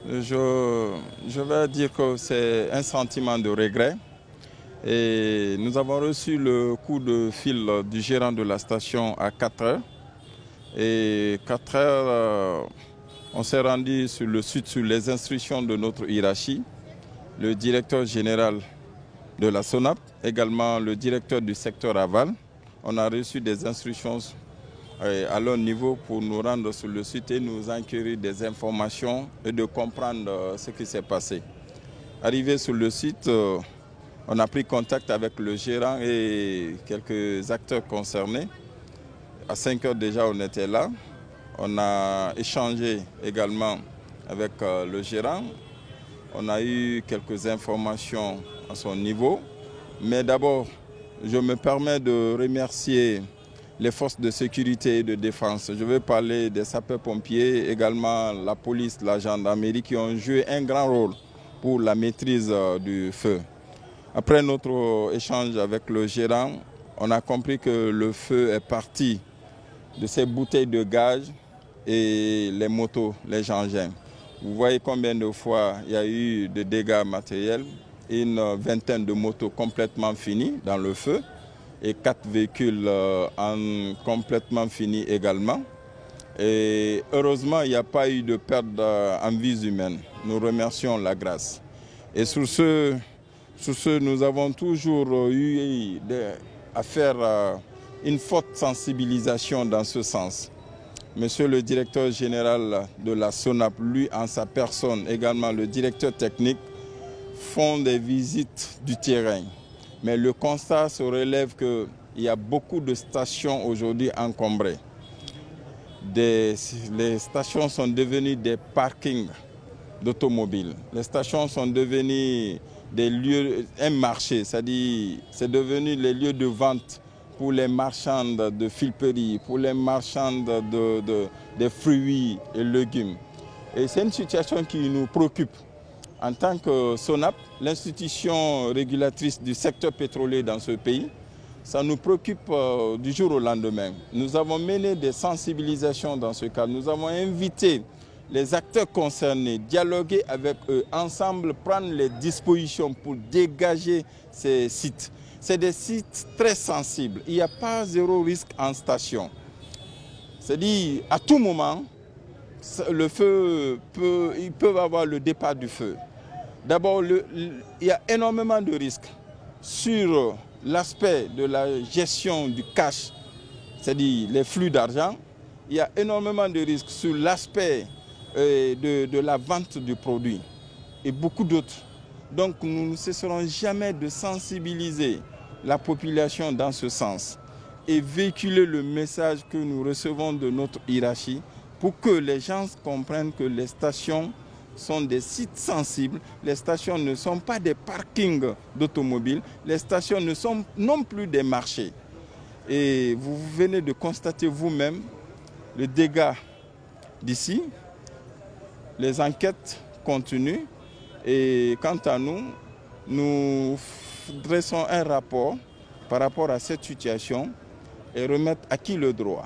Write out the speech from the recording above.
Je vais dire que c'est un sentiment de regret. Et nous avons reçu le coup de fil du gérant de la station à 4 heures. Et 4 heures, on s'est rendu sur le site sur les instructions de notre hiérarchie, le directeur général de la SONAP, également le directeur du secteur aval. On a reçu des instructions à leur niveau pour nous rendre sur le site et nous acquérir des informations et de comprendre ce qui s'est passé. Arrivé sur le site, on a pris contact avec le gérant et quelques acteurs concernés. À 5 heures déjà, on était là. On a échangé également avec le gérant. On a eu quelques informations à son niveau. Mais d'abord, je me permets de remercier les forces de sécurité et de défense. Je vais parler des sapeurs-pompiers, également la police, la gendarmerie qui ont joué un grand rôle pour la maîtrise du feu. Après notre échange avec le gérant, on a compris que le feu est parti de ces bouteilles de gaz et les motos, les engins. Vous voyez combien de fois il y a eu de dégâts matériels, une vingtaine de motos complètement finies dans le feu et 4 véhicules complètement finis également. Et heureusement, il n'y a pas eu de perte en vies humaines. Nous remercions la grâce. Et sur ce, nous avons toujours eu à faire une forte sensibilisation dans ce sens. Monsieur le directeur général de la SONAP, lui en sa personne, également le directeur technique, font des visites du terrain. Mais le constat se relève qu'il y a beaucoup de stations aujourd'hui encombrées. Les stations sont devenues des parkings d'automobiles. Les stations sont devenues des lieux, un marché, c'est-à-dire c'est devenu les lieux de vente pour les marchands de filperie, pour les marchands de fruits et légumes. Et c'est une situation qui nous préoccupe. En tant que SONAP, l'institution régulatrice du secteur pétrolier dans ce pays, ça nous préoccupe du jour au lendemain. Nous avons mené des sensibilisations dans ce cadre. Nous avons invité les acteurs concernés, dialoguer avec eux, ensemble prendre les dispositions pour dégager ces sites. C'est des sites très sensibles. Il n'y a pas zéro risque en station. C'est-à-dire, à tout moment, le feu ils peuvent avoir le départ du feu. D'abord, il y a énormément de risques sur l'aspect de la gestion du cash, c'est-à-dire les flux d'argent. Il y a énormément de risques sur l'aspect de la vente du produit et beaucoup d'autres. Donc nous ne cesserons jamais de sensibiliser la population dans ce sens et véhiculer le message que nous recevons de notre hiérarchie pour que les gens comprennent que les stations sont des sites sensibles, les stations ne sont pas des parkings d'automobiles, les stations ne sont non plus des marchés. Et vous venez de constater vous-même le dégât d'ici. Les enquêtes continuent et quant à nous, nous dressons un rapport par rapport à cette situation et remettre à qui le droit.